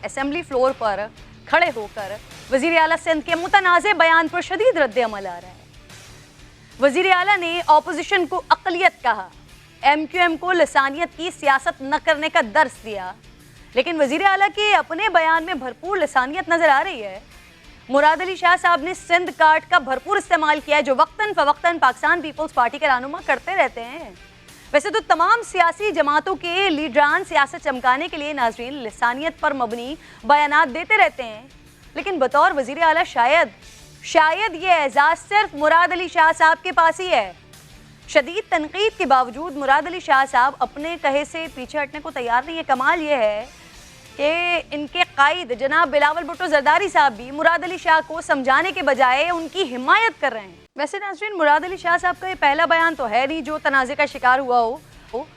Assembly floor पर खड़े होकर वजीर आला सिंध के मुतनाज़े बयान पर शदीद रद्द अमल आ रहा है। वजीर आला ने ऑपोजिशन को अक़लियत कहा, MQM को लसानियत की सियासत न करने का दर्स दिया, लेकिन वजीर आला के अपने बयान में भरपूर लसानियत नजर आ रही है। मुराद अली शाह साहब ने सिंध कार्ड का भरपूर इस्तेमाल किया है, जो वक्तन फवक्तन पाकिस्तान पीपल्स पार्टी के रहनुमा करते रहते हैं। वैसे तो तमाम सियासी जमातों के लीडरान सियासत चमकाने के लिए नाजरीन लिसानियत पर मबनी बयानात देते रहते हैं, लेकिन बतौर वजीर आला शायद ये एजाज़ सिर्फ मुराद अली शाह साहब के पास ही है। शदीद तनकीद के बावजूद मुराद अली शाह साहब अपने कहे से पीछे हटने को तैयार नहीं है। कमाल ये है कि इनके कायद जनाब बिलावल भुट्टो जरदारी साहब भी मुराद अली शाह को समझाने के बजाय उनकी हिमायत कर रहे हैं। वैसे नाज़रीन मुराद अली शाह साहब का ये पहला बयान तो है नहीं जो तनाज़े का शिकार हुआ हो।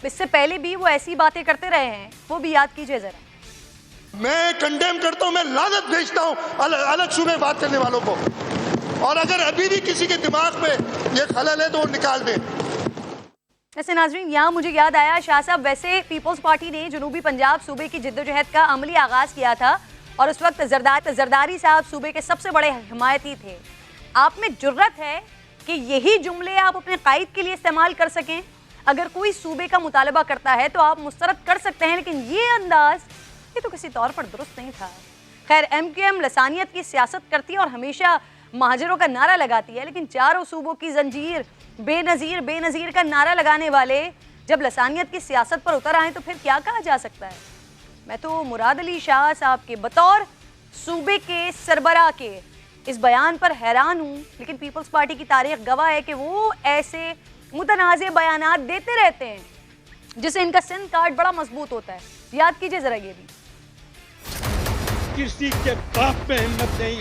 इससे पहले भी वो ऐसी बातें करते रहे हैं, वो भी याद कीजिए ज़रा। मैं कंडेम करता हूँ, मैं लानत भेजता हूँ अलग सूबे बात करने वालों को, और अगर अभी भी किसी के दिमाग में ये खलल है तो वो निकाल दें। वैसे नाजरीन यहाँ मुझे याद आया, शाह साहब वैसे पीपल्स पार्टी ने जनूबी पंजाब सूबे की जिद्दोजहद का अमली आगाज़ किया था और उस वक्त जरदारी साहब सूबे के सबसे बड़े हिमायती थे। आप में जुर्रत है कि यही जुमले आप अपने कायद के लिए इस्तेमाल कर सकें? अगर कोई सूबे का मुतालबा करता है तो आप मुस्तरद कर सकते हैं, लेकिन ये अंदाज़ ये तो किसी तौर पर दुरुस्त नहीं था। खैर MQM लसानियत की सियासत करती है और हमेशा महाजरों का नारा लगाती है, लेकिन चारों सूबों की जंजीर बेनज़ीर का नारा लगाने वाले जब लसानियत की सियासत पर उतर आए तो फिर क्या कहा जा सकता है। मैं तो मुराद अली शाह साहब के बतौर सूबे के सरबराह के इस बयान पर हैरान हूँ, लेकिन पीपल्स पार्टी की तारीख गवाह है कि वो ऐसे मुतनाज़े बयानात देते रहते हैं जिससे इनका सिंध कार्ड बड़ा मजबूत होता है। याद कीजिए ज़रा ये भी। किसी के बाप में हिम्मत नहीं।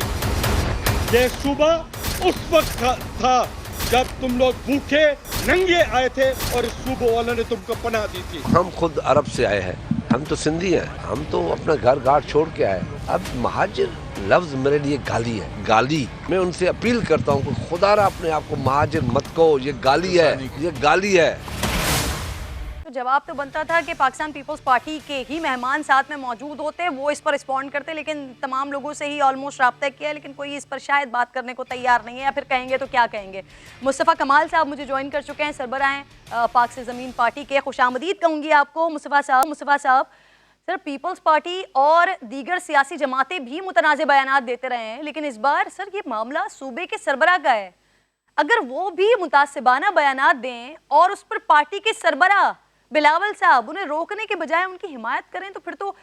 ये सूबा उस वक्त था जब तुम लोग भूखे नंगे आए थे और इस सूबे वालों ने तुमको पनाह दी थी। हम खुद अरब से आए हैं, हम तो सिंधी हैं, हम तो अपना घर गार छोड़ के आए। अब महाजिर लफ्ज मेरे लिए गाली है, गाली। मैं उनसे अपील करता हूँ कि खुदारा अपने आप को महाजिर मत कहो, ये गाली है, ये गाली है। तो जवाब तो बनता था कि पाकिस्तान पीपल्स पार्टी के ही मेहमान साथ में मौजूद होते, वो इस पर रिस्पॉन्ड करते, लेकिन तमाम लोगों से ही ऑलमोस्ट राब्ता किया, लेकिन कोई इस पर शायद बात करने को तैयार नहीं है, या फिर कहेंगे तो क्या कहेंगे। मुस्तफ़ा कमाल साहब मुझे ज्वाइन कर चुके हैं, सरबराह पाक से ज़मीन पार्टी के। खुशामदीद कहूँगी आपको मुस्तफ़ा साहब। सर पीपल्स पार्टी और दीगर सियासी जमातें भी मुतनाज़े बयानात देते रहे हैं, लेकिन इस बार सर ये मामला सूबे के सरबराह का है। अगर वो भी मुतासिबाना बयानात दें और उस पर पार्टी के सरबराह बिलावल साहब उन्हें रोकने के बजाय उनकी हिमायत करें, तो फिर तो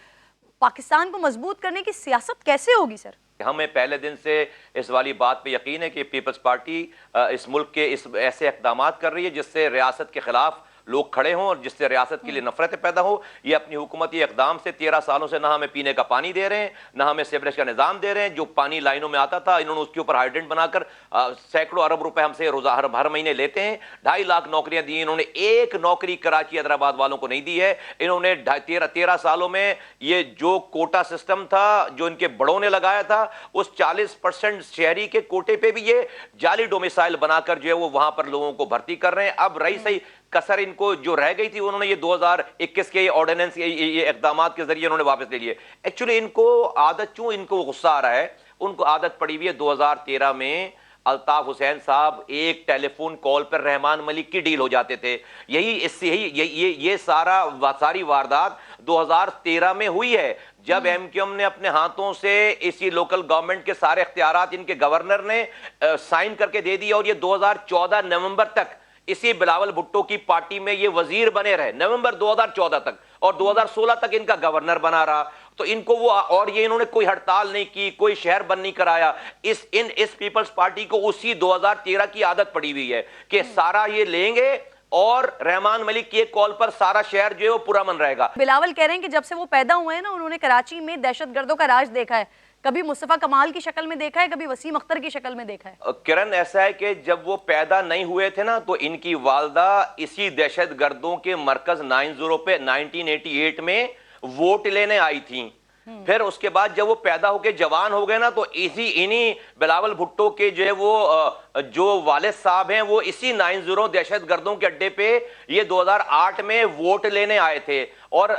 पाकिस्तान को मजबूत करने की सियासत कैसे होगी सर? हमें पहले दिन से इस वाली बात पे यकीन है कि पीपल्स पार्टी इस मुल्क के इस ऐसे इक़दाम कर रही है जिससे रियासत के खिलाफ लोग खड़े हों और जिससे रियासत के लिए नफरतें पैदा हो। ये अपनी हुकूमती इक़दाम से 13 सालों से ना हमें पीने का पानी दे रहे हैं, ना हमें सीवरेज का निज़ाम दे रहे हैं। जो पानी लाइनों में आता था इन्होंने उसके ऊपर हाइड्रेंट बनाकर सैकड़ों अरब रुपए हमसे रोज़ा हर महीने लेते हैं। 2.5 लाख नौकरियां दी, इन्होंने एक नौकरी कराची हैदराबाद वालों को नहीं दी है। इन्होंने 13 सालों में ये जो कोटा सिस्टम था जो इनके बड़ों ने लगाया था, उस 40% शहरी के कोटे पर भी ये जाली डोमिसाइल बनाकर जो है वो वहां पर लोगों को भर्ती कर रहे हैं। अब रही सही कसर इनको जो रह गई थी उन्होंने ये 2021 के ऑर्डिनेंस ये इक़दामात के जरिए उन्होंने वापस ले लिए। एक्चुअली इनको आदत, क्यों इनको गुस्सा आ रहा है, उनको आदत पड़ी हुई है 2013 में अल्ताफ हुसैन साहब एक टेलीफोन कॉल पर रहमान मलिक की डील हो जाते थे। ये सारी वारदात 2013 में हुई है जब MQM ने अपने हाथों से इसी लोकल गवर्नमेंट के सारे इख्तियारात इनके गवर्नर ने साइन करके दे दिए और ये 2014 नवंबर तक इसी बिलावल भुट्टो की पार्टी में ये वजीर बने रहे, नवंबर 2014 तक, और 2016 तक इनका गवर्नर बना रहा। तो इनको वो, और ये इन्होंने कोई हड़ताल नहीं की, कोई शहर बंद नहीं कराया। इस पीपल्स पार्टी को उसी 2013 की आदत पड़ी हुई है कि सारा ये लेंगे और रहमान मलिक की एक कॉल पर सारा शहर जो है वो पूरा मन रहेगा। बिलावल कह रहे हैं कि जब से वो पैदा हुए हैं ना, उन्होंने कराची में दहशतगर्दों का राज देखा है। कभी मुस्तफ़ा कमाल की शक्ल में देखा है, कभी वसीम अख्तर की शक्ल में देखा है। किरण, ऐसा है कि जब वो पैदा नहीं हुए थे ना तो इनकी वालदा इसी दहशतगर्दों के मरकज 90 पे 1988 में वोट लेने आई थी। پھر اس کے بعد جب وہ پیدا ہو کے جوان ہو گئے نا تو انہی بلاول بھٹو کے جو ہے وہ جو والد صاحب ہیں وہ اسی 9-0 دہشت گردوں کے اڈے پہ یہ 2008 میں ووٹ لینے آئے تھے اور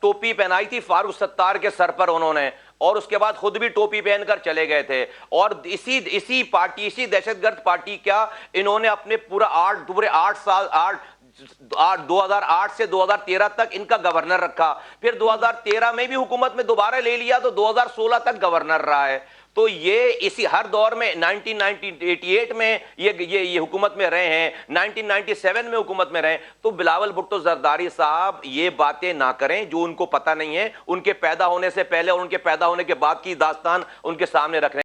ٹوپی پہنائی تھی فاروق ستار کے سر پر انہوں نے، اور اس کے بعد خود بھی ٹوپی پہن کر چلے گئے تھے، اور اسی پارٹی، اسی دہشت گرد پارٹی کیا انہوں نے اپنے پورے 8 سال 2008 سے 2013 تک ان کا گورنر رکھا، پھر 2013 میں بھی حکومت میں دوبارہ لے لیا تو 2016 تک گورنر رہا ہے۔ تو یہ اسی ہر دور میں 1988 میں یہ حکومت میں رہے ہیں، 1997 میں حکومت میں رہے، تو بلاول بھٹو زرداری صاحب یہ باتیں نہ کریں جو ان کو پتہ نہیں ہے، ان کے پیدا ہونے سے پہلے اور ان کے پیدا ہونے کے بعد کی داستان ان کے سامنے رکھ رہے ہیں۔